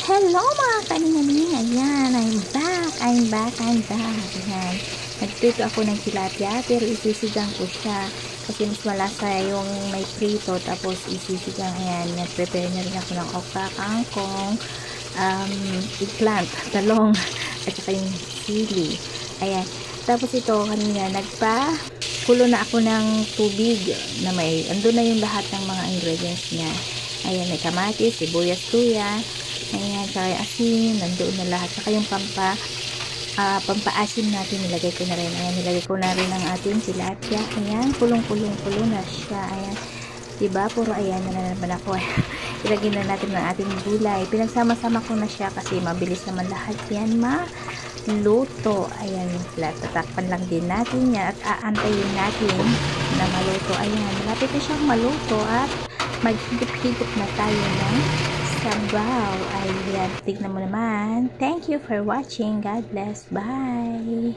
Hello mga kalingaling, ayan, I'm back, ayan, nagprito ako ng tilapia, pero isisigang ko siya, kasi mas malasa yung may prito, tapos isisigang, ayan, nag-prepare na rin ako ng okra, kangkong, eggplant, talong, at saka yung sili, ayan, tapos ito, kanina, kulo na ako ng tubig, na andun na yung lahat ng mga ingredients niya, ayan, may kamatis, sibuyas, tuya, ayan, tsaka yung asin, nandoon na lahat. Tsaka yung pampaasim natin, nilagay ko na rin. Ayan, nilagay ko na rin ang ating tilapia. Ayan, kulong-kulong na siya. Ayan, diba? Puro ayan na naman ako. Ilagay na natin ng ating gulay. Pinagsama-sama ko na siya kasi mabilis naman lahat yan maluto. Ayan, tatakpan lang din natin yan at aantayin natin na maluto. Ayan, malapit na siyang maluto at maghigop-higop na tayo ng sabaw. Ayan, tignan mo naman. Thank you for watching. God bless. Bye.